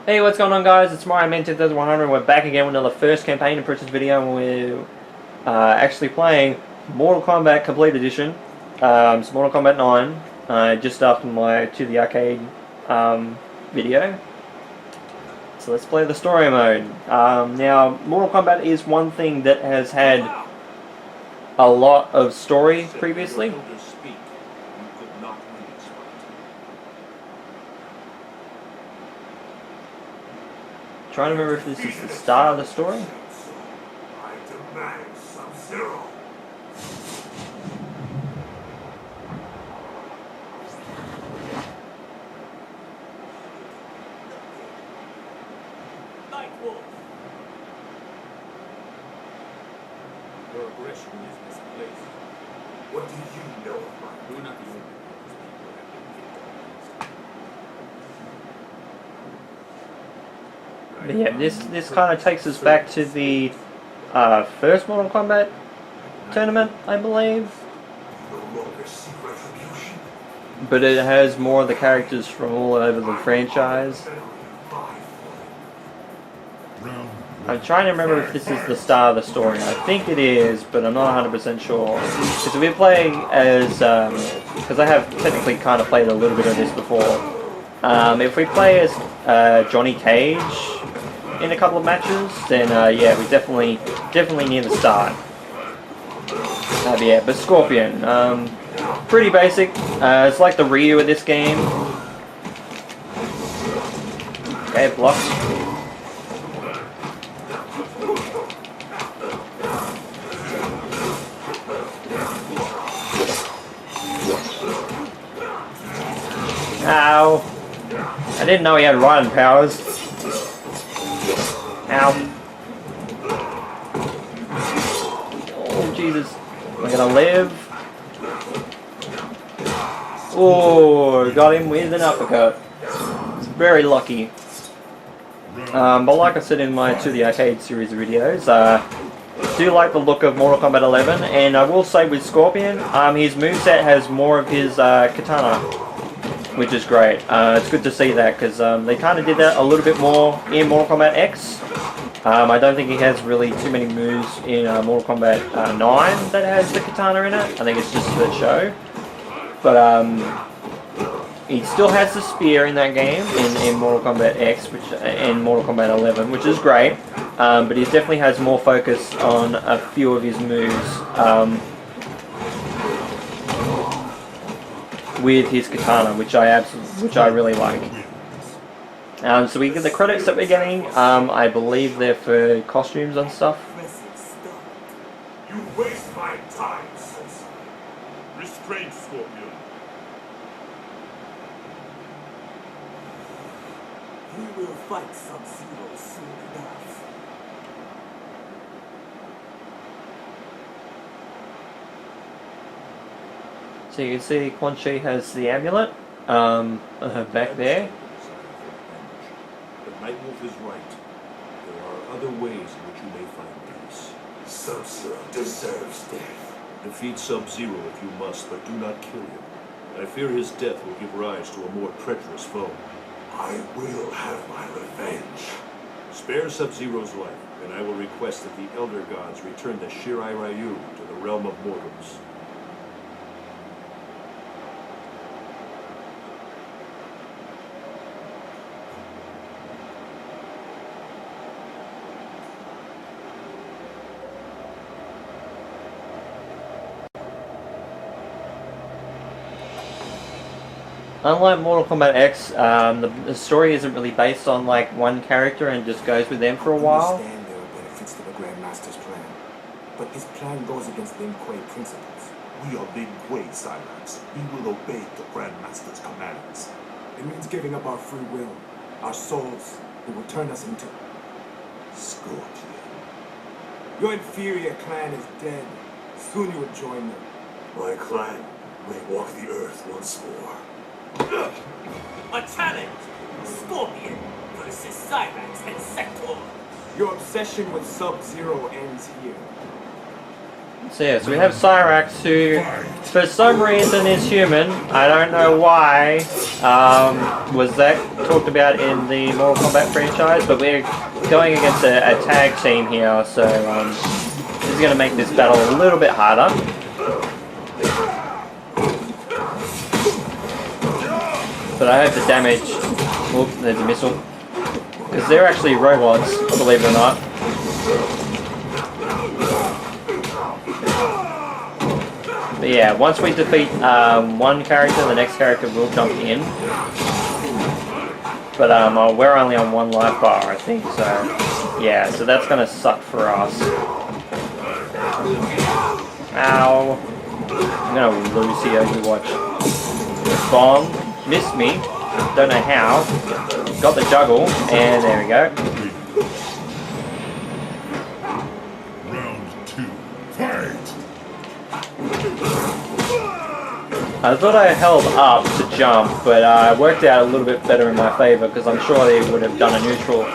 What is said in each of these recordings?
Hey, what's going on, guys? It's Mario Man 2100. We're back again with another first campaign approaches video, and we're actually playing Mortal Kombat Complete Edition. It's Mortal Kombat 9, just after my To the Arcade video. So let's play the story mode. Now, Mortal Kombat is one thing that has had a lot of story previously. Trying to remember if this is the start of the story. I demand Sub-Zero. Your aggression is misplaced. What do you know of my You're not the only one whose people have been But yeah, this kind of takes us back to the first Mortal Kombat tournament, I believe. no longer seek retribution? But it has more of the characters from all over the franchise. I'm trying to remember if this is the start of the story. I think it is, but I'm not 100% sure. Because we're playing as, because I have technically kind of played a little bit of this before. If we play as Johnny Cage in a couple of matches, then yeah, we're definitely near the start. Yeah, but Scorpion, pretty basic. It's like the Ryu of this game. Okay, blocked. Ow! I didn't know he had riding powers. Ow. Oh, Jesus. Am I gonna live? Oh, got him with an uppercut. It's very lucky. But like I said in my To the Arcade series of videos, do like the look of Mortal Kombat 11, and I will say with Scorpion, his moveset has more of his katana, which is great. It's good to see that, because they kind of did that a little bit more in Mortal Kombat X. I don't think he has really too many moves in Mortal Kombat 9 that has the katana in it. I think it's just for the show. But he still has the spear in that game, in Mortal Kombat X, and Mortal Kombat 11, which is great. But he definitely has more focus on a few of his moves. With his katana, which I really like. So we get the credits that we're getting. I believe they're for costumes and stuff. You waste my time, Sensei. Restraint, Scorpion. We will fight Sub-Zero soon enough. So you can see Quan Chi has the amulet back there. But Nightwolf is right. There are other ways in which you may find peace. Sub-Zero deserves death. Defeat Sub-Zero if you must, but do not kill him. I fear his death will give rise to a more treacherous foe. I will have my revenge. Spare Sub-Zero's life, and I will request that the Elder Gods return the Shirai Ryu to the realm of mortals. Unlike Mortal Kombat X, the story isn't really based on like one character and just goes with them for a while. I understand there are benefits to the Grandmaster's plan, but this plan goes against Lin Kuei principles. We are Lin Kuei, Silence. We will obey the Grandmaster's commands. It means giving up our free will, our souls. It will turn us into Scorpion. Your inferior clan is dead. Soon you will join them. My clan may walk the earth once more. A challenge! Scorpion versus Cyrax and Sector. Your obsession with Sub-Zero ends here. So yeah, so we have Cyrax, who for some reason is human. I don't know why. Was that talked about in the Mortal Kombat franchise? But we're going against a tag team here, so this is going to make this battle a little bit harder. But I hope the damage... Oop, there's a missile. Because they're actually robots, believe it or not. But yeah, once we defeat one character, the next character will jump in. But we're only on one life bar, I think, so... Yeah, so that's gonna suck for us. Ow. I'm gonna lose here, you watch. Bomb. Missed me. Don't know how. Got the juggle, and there we go. Round 2, fight! I thought I held up to jump, but it worked out a little bit better in my favour, because I'm sure they would have done a neutral,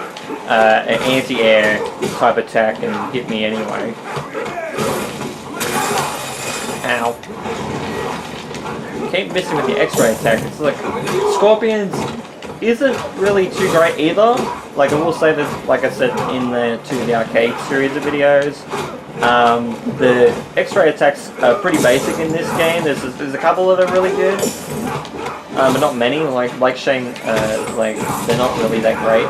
an anti-air type attack and hit me anyway. Ow. Keep missing with the X-ray attack. It's like Scorpions isn't really too great either. Like I will say that, like I said in the arcade series of videos, the X-ray attacks are pretty basic in this game. There's a couple that are really good, but not many. Like Shane, like they're not really that great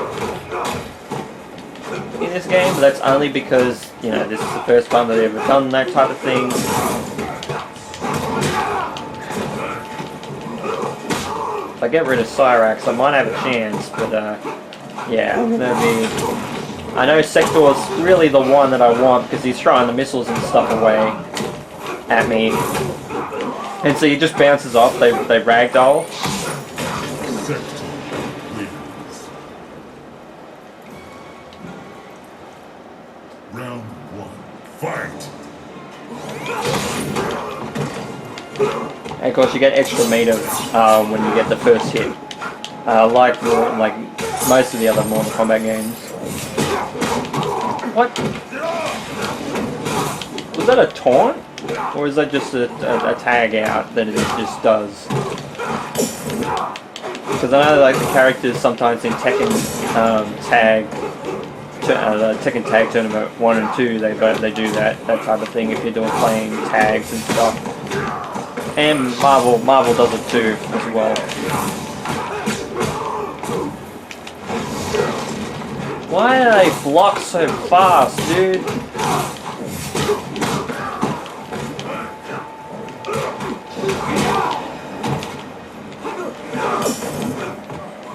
in this game. But that's only because you know this is the first time that they've ever done that type of thing. If I get rid of Cyrax, I might have a chance, but yeah, I'm gonna be... I know Sector's really the one that I want, because he's throwing the missiles and stuff away at me. And so he just bounces off, they ragdoll. Sector wins. Round 1, fight! And of course you get extra meter when you get the first hit. Like most of the other Mortal Kombat games. What? Was that a taunt? Or is that just a tag out that it just does? Because I know like the characters sometimes in Tekken Tekken Tag Tournament 1 and 2 they do that type of thing if you're playing tags and stuff. And Marvel does it too as well. Why do they block so fast, dude?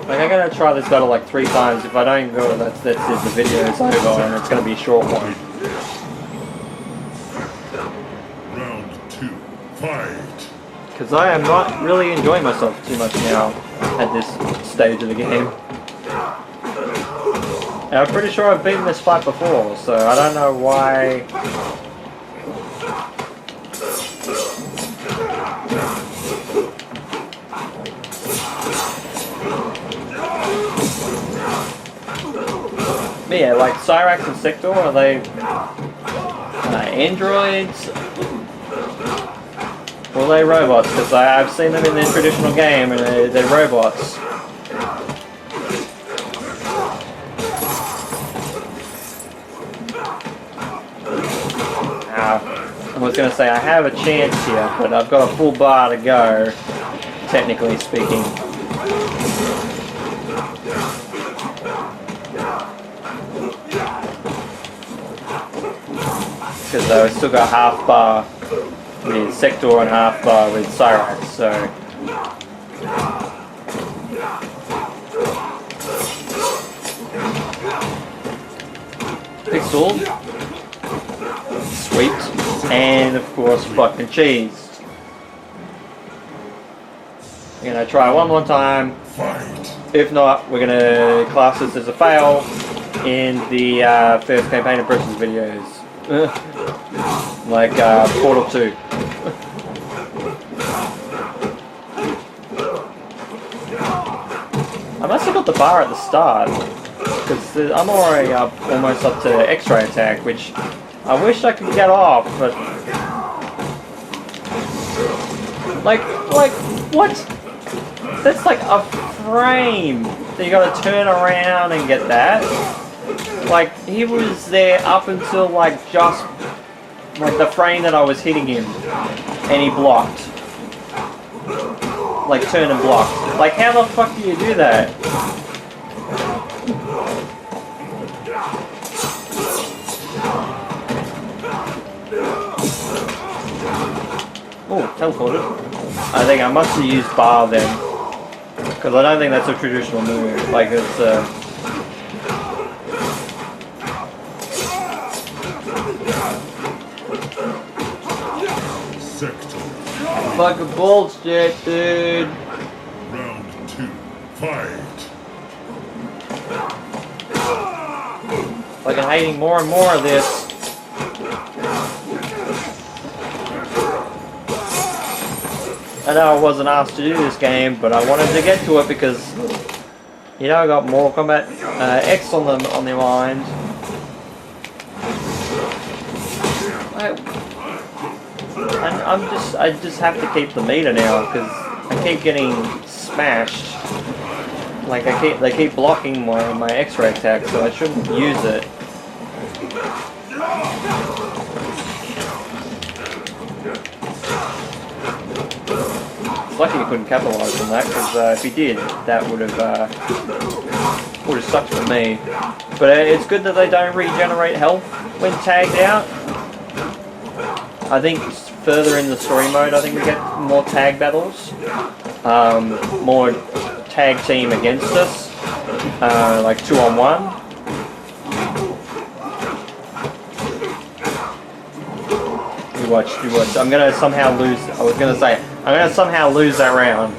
Like, I'm gonna try this battle like 3 times. If I don't go, that's it, the video is over and it's gonna be a short one. Round 2, fight! Because I am not really enjoying myself too much now at this stage of the game. And I'm pretty sure I've beaten this fight before, so I don't know why... But yeah, like Cyrax and Sector, are they androids? Or are they robots? Because I've seen them in the traditional game and they're robots. I was going to say I have a chance here, but I've got a full bar to go, technically speaking. Because I've still got half bar with Sector and half bar with Cyrax, so... Pixel. Sweet. And of course fucking cheese. We're gonna try one more time. If not, we're gonna class this as a fail in the first campaign of Bruce's videos. Like Portal 2. I must have got the bar at the start, because I'm already almost up to X-ray attack, which I wish I could get off, but Like, what? That's like a frame that you gotta turn around and get that. Like, he was there up until like just like the frame that I was hitting him, and he blocked. Like, turn and block. Like, how the fuck do you do that? Oh, teleported. I think I must have used bar then. Because I don't think that's a traditional move. Like, it's Sector. fucking bullshit, dude. Round 2. Fight. Fucking hating more and more of this. I know I wasn't asked to do this game, but I wanted to get to it because, you know, I got Mortal Kombat X on the mind. I just have to keep the meter now because I keep getting smashed. Like they keep blocking my X-ray attack, so I shouldn't use it. Lucky he couldn't capitalize on that, because if he did, that would have sucked for me. But it's good that they don't regenerate health when tagged out. I think further in the story mode, I think we get more tag battles, more tag team against us, like 2-on-1. You watch. I'm gonna somehow lose. I was gonna say, I'm gonna somehow lose that round.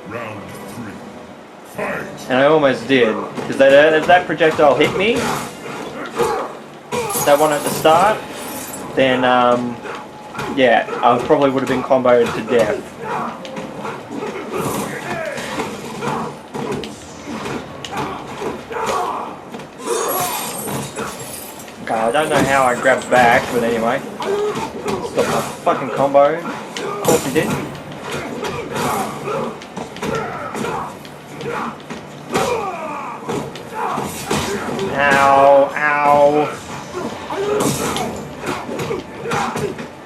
Round 3. Fight. And I almost did. Because if that projectile hit me, that one at the start, then, yeah, I probably would have been comboed to death. I don't know how I grabbed back, but anyway. Stop my fucking combo. Of course he did. Ow, ow.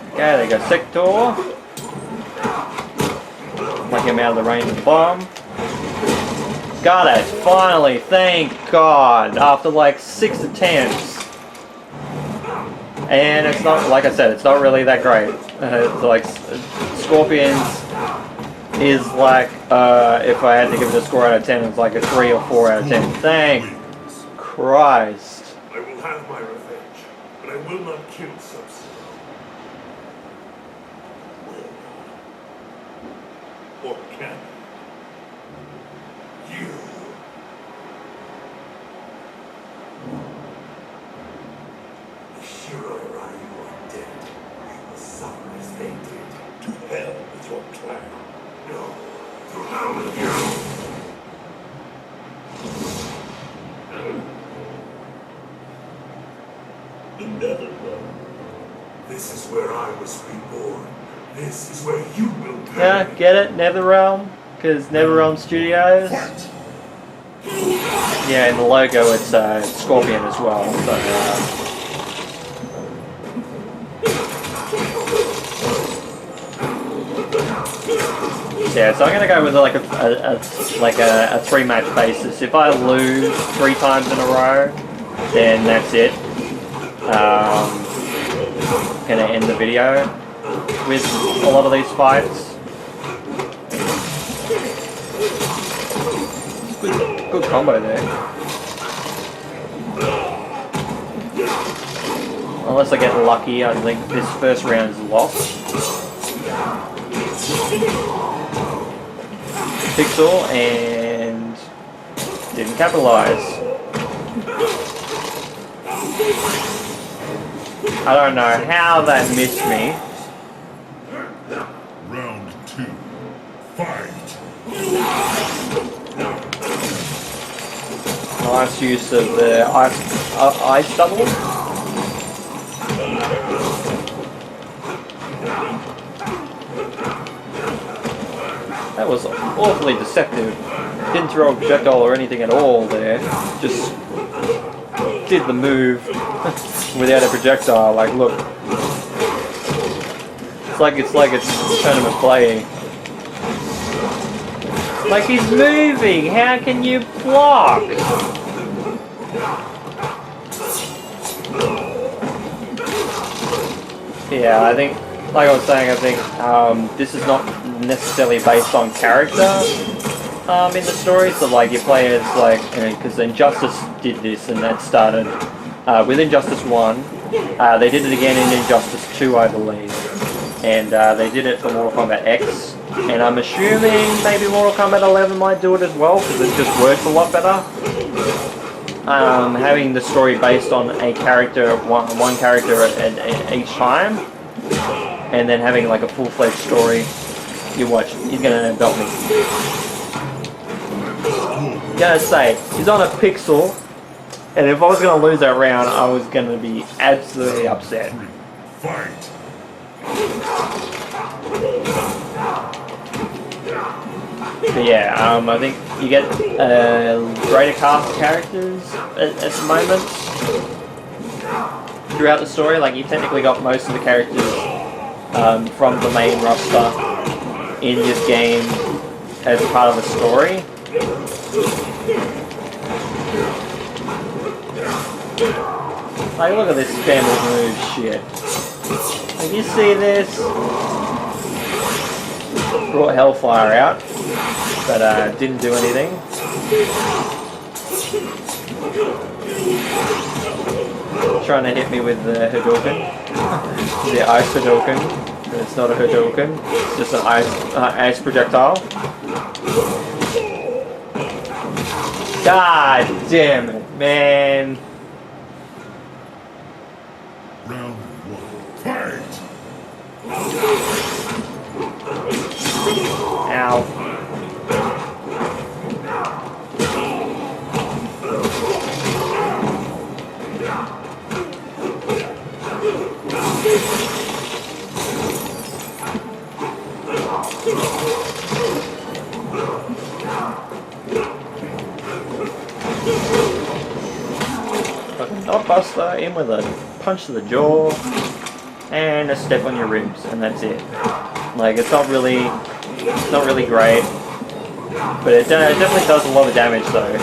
Okay, there you go, Sector. Like him out of the range of the bomb. Got it, finally, thank God. After like 6 attempts. And it's not, like I said, it's not really that great. It's like, Scorpions is like, if I had to give it a score out of 10, it's like a 3 or 4 out of 10. Thank Christ. I will have my revenge, but I will not kill Sub-Zero. Or can you? Shiro Ryu are dead. You will suffer as they did. To hell with your plan. No, to hell with you. The Netherrealm. This is where I was reborn. This is where you will be. Yeah, get it? Netherrealm? Because Netherrealm Studios? Yeah, in the logo it's Scorpion as well. So, yeah, so I'm gonna go with like a 3-match basis. If I lose 3 times in a row, then that's it. Gonna end the video with a lot of these fights. Good combo there. Unless I get lucky, I think this first round is lost. Pixel and didn't capitalize. I don't know how that missed me. Round 2. Fight. Nice use of the ice double. That was awfully deceptive. Didn't throw a projectile or anything at all there. Just did the move without a projectile. Like, look. It's like it's tournament play. Like, he's moving. How can you block? Yeah, I think, like I was saying, I think this is not necessarily based on character in the story. So, like, you play as, like, because Injustice did this, and that started with Injustice 1. They did it again in Injustice 2, I believe. And they did it for Mortal Kombat X. And I'm assuming maybe Mortal Kombat 11 might do it as well, because it just works a lot better. Having the story based on a character, one character at each time, and then having like a full-fledged story. You watch, he's gonna belt me. Gonna say, he's on a pixel, and if I was gonna lose that round, I was gonna be absolutely upset. Fight! But yeah, I think you get greater cast of characters at the moment throughout the story. Like, you technically got most of the characters from the main roster in this game as part of the story. Like, look at this scandal move shit. Like, you see this? Brought Hellfire out, but didn't do anything. Trying to hit me with the Hadouken, the ice Hadouken. But it's not a Hadouken; it's just an ice projectile. God damn it, man! Round 1. Fight! Ow. Fucking Dogbuster in with a punch to the jaw and a step on your ribs, and that's it. Like, it's not really great, but it definitely does a lot of damage though.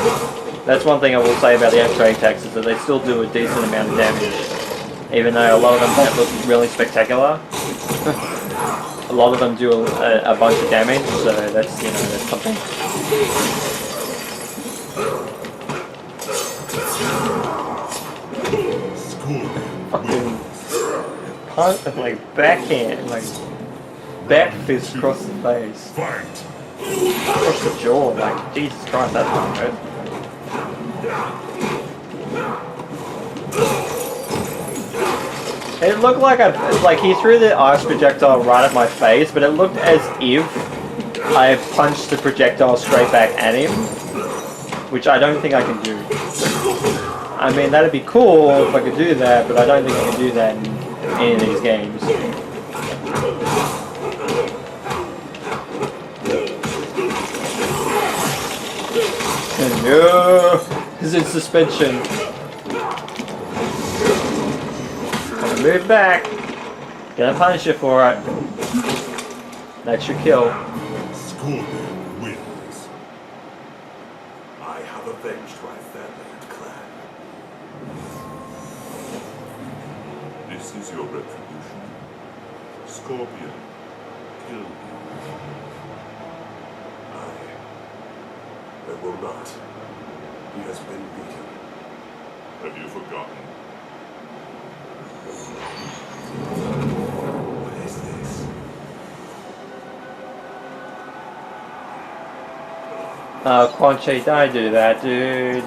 That's one thing I will say about the X-ray attacks, is that they still do a decent amount of damage, even though a lot of them don't look really spectacular. A lot of them do a bunch of damage, so that's, you know, that's something. Fucking punch, like backhand, like back fist across the face. Fight! Across the jaw, like, Jesus Christ, that's not good. It looked like he threw the ice projectile right at my face, but it looked as if I punched the projectile straight back at him, which I don't think I can do. I mean, that'd be cool if I could do that, but I don't think I can do that in any of these games. No, he's in suspension. Move back. Gonna punish you for it. That's your kill. Scorpion wins. I have avenged my family and clan. This is your retribution. Scorpion, kill me. I will not. He has been beaten. Have you forgotten? What is this? Oh, Quan Chi, don't do that, dude.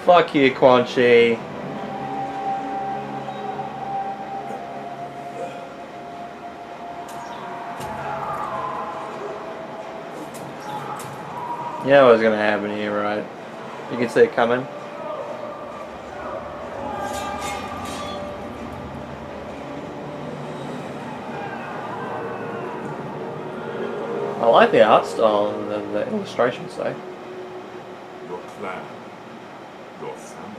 Fuck you, Quan Chi. You know what's gonna happen here, right? You can see it coming. I like the art style and the illustrations though. Your clan, your family.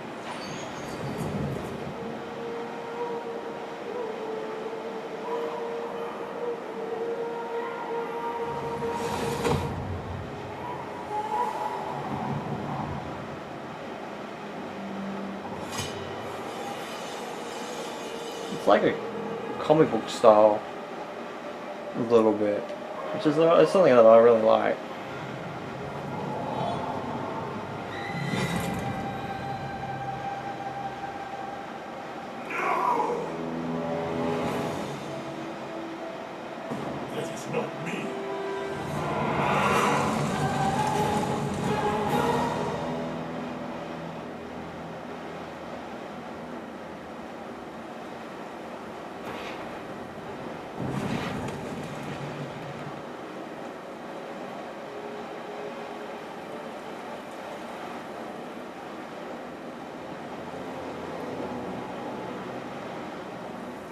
It's like a comic book style, a little bit, which is it's something that I really like. That is not me.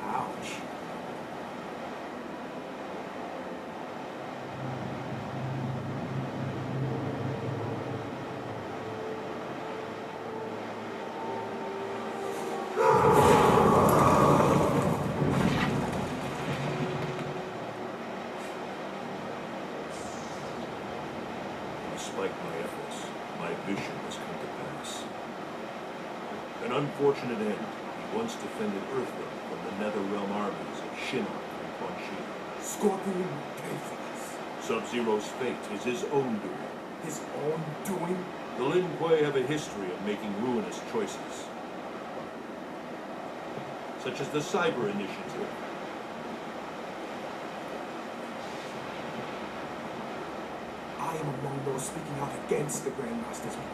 Ouch. Despite my efforts, my vision has come to pass. An unfortunate end. He once defended Earthrealm from the Netherrealm armies of Shinnok and Quan Chi. Scorpion will pay for this. Sub-Zero's fate is his own doing. His own doing? The Lin Kuei have a history of making ruinous choices, such as the Cyber Initiative. I am among those speaking out against the Grandmaster's plan.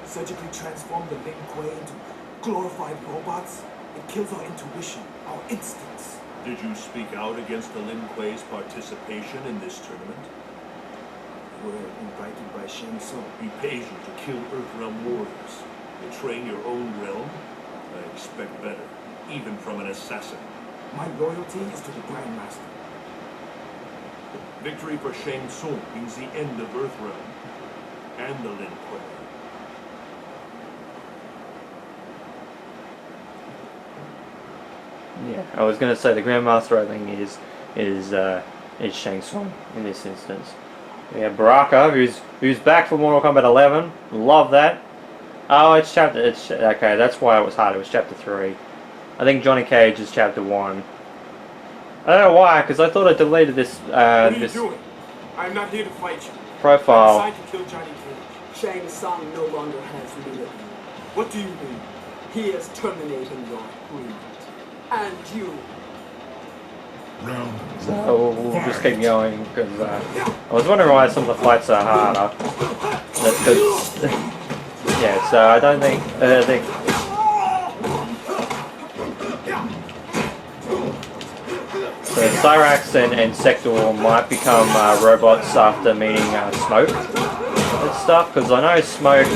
Surgically transform the Lin Kuei into glorified robots. It kills our intuition, our instincts. Did you speak out against the Lin Kuei's participation in this tournament? You were invited by Shang Tsung. He pays you to kill Earthrealm warriors, betraying your own realm? I expect better, even from an assassin. My loyalty is to the Grandmaster. Victory for Shang Tsung means the end of Earthrealm and the Lin Kuei. Yeah, I was gonna say the Grandmaster I think is Shang Tsung in this instance. We have Baraka, who's back for Mortal Kombat 11. Love that. Oh, it's okay. That's why it was hard. It was chapter 3. I think Johnny Cage is chapter 1. I don't know why, because I thought I deleted this What are you this doing? I'm not here to fight you. profile. I decided to kill Johnny Cage. Shang Tsung no longer has leader. What do you mean? He is terminating your agreement. And you. Round So we'll just keep going because I was wondering why some of the fights are harder. That's because yeah. So I don't think so Cyrax and Sector might become robots after meeting Smoke and stuff. Because I know Smoke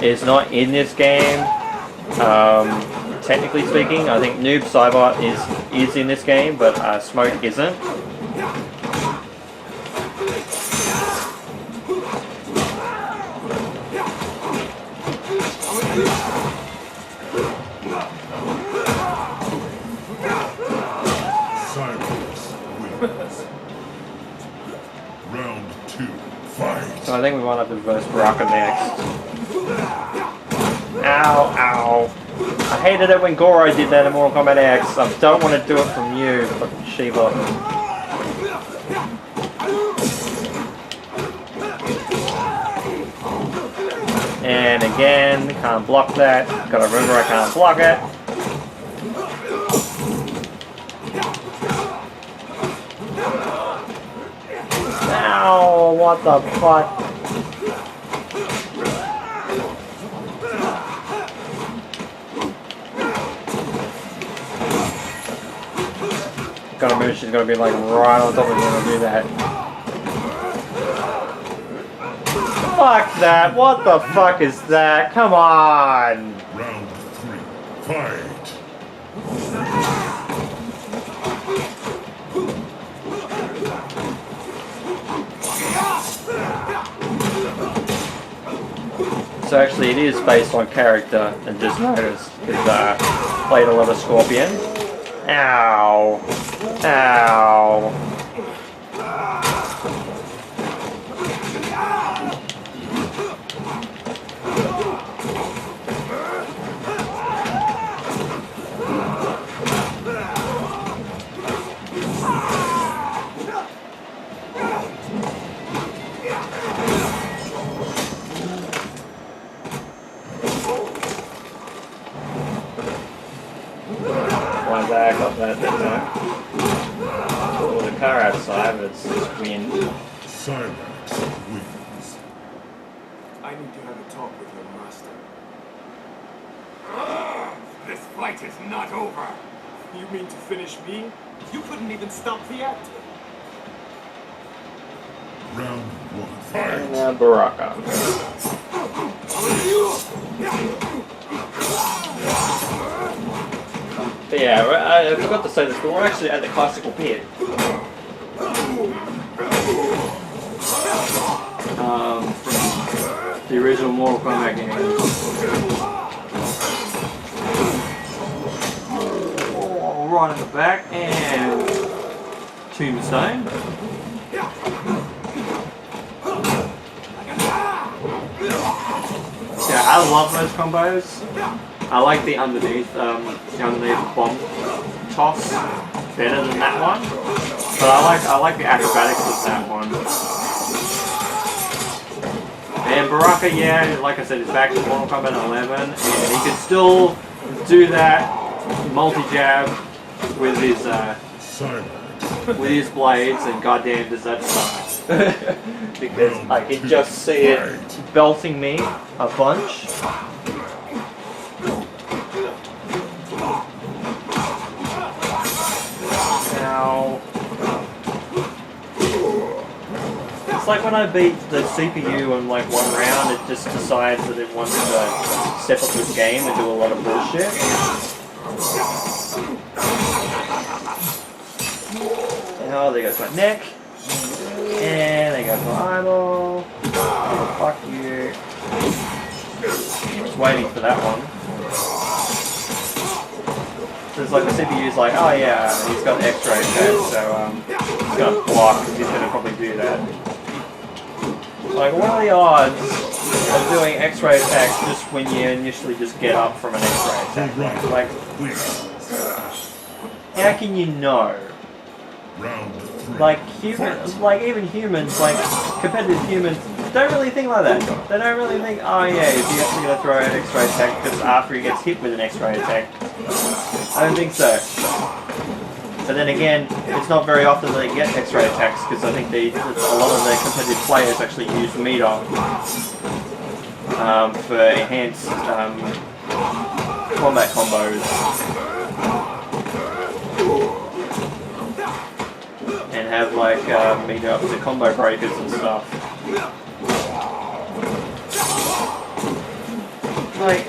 is not in this game. Technically speaking, I think Noob Saibot is in this game, but Smoke isn't. Cyrax wins. Round 2. Fight. So I think we might have to verse Baraka next. Ow, ow. I hated it when Goro did that in Mortal Kombat X. I don't want to do it from you, fucking Shiva. And again, can't block that. Gotta remember I can't block it. Ow, what the fuck? Gotta move, she's gonna be like right on top of me when I do that. Fuck that, what the fuck is that? Come on! Round 3. Fight. So actually it is based on character, and just noticed, because played a lot of Scorpion. Ow! Ow! One back up that thing though. Oh, the car outside, but it's just wind. Cyrax wins. I need to have a talk with your master. This fight is not over. You mean to finish me? You couldn't even stop the actor. Round 1. And Fight! Baraka. But yeah, I forgot to say this, but we're actually at the classical pit. From the original Mortal Kombat game. Oh, right in the back, and Tombstone. Yeah, I love those combos. I like the underneath bomb toss better than that one. But I like the acrobatics of that one. And Baraka, yeah, like I said, is back to Mortal Kombat 11, and he can still do that multi-jab with his blades, and goddamn does that suck. Because I can just see it belting me a bunch. Now, it's like when I beat the CPU in like one round, it just decides that it wants to step up this game and do a lot of bullshit. Oh, there goes my neck. And there goes my eyeball. Oh, fuck you. I was waiting for that one. So it's like the CPU's like, oh yeah, he's got X-ray attack, so he's gonna block because he's gonna probably do that. Like, what are the odds of doing X-ray attacks just when you initially just get up from an X-ray attack? Like, how can you know? Round 3. Like even humans, like competitive humans, don't really think like that. They don't really think, oh yeah, is he actually gonna throw an X-ray attack just after he gets hit with an X-ray attack? I don't think so. But then again, it's not very often that they get X-ray attacks, because I think a lot of the competitive players actually use meter for enhanced combat combos. And have like meter up to combo breakers and stuff. Like,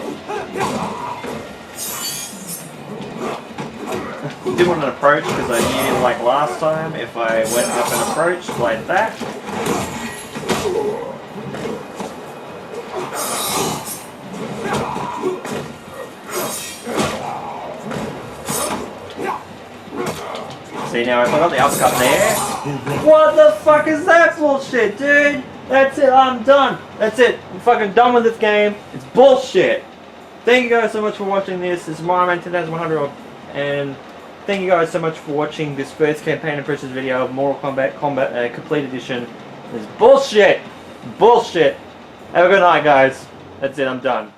did want an approach because I knew, like last time, if I went up an approach like that, see, now if I got the uppercut there, what the fuck is that bullshit, dude? That's it, I'm done. That's it, I'm fucking done with this game. It's bullshit. Thank you guys so much for watching this. This is MyMan10100, and thank you guys so much for watching this first campaign impressions video of Mortal Kombat Complete Edition. It's bullshit. Bullshit. Have a good night, guys. That's it, I'm done.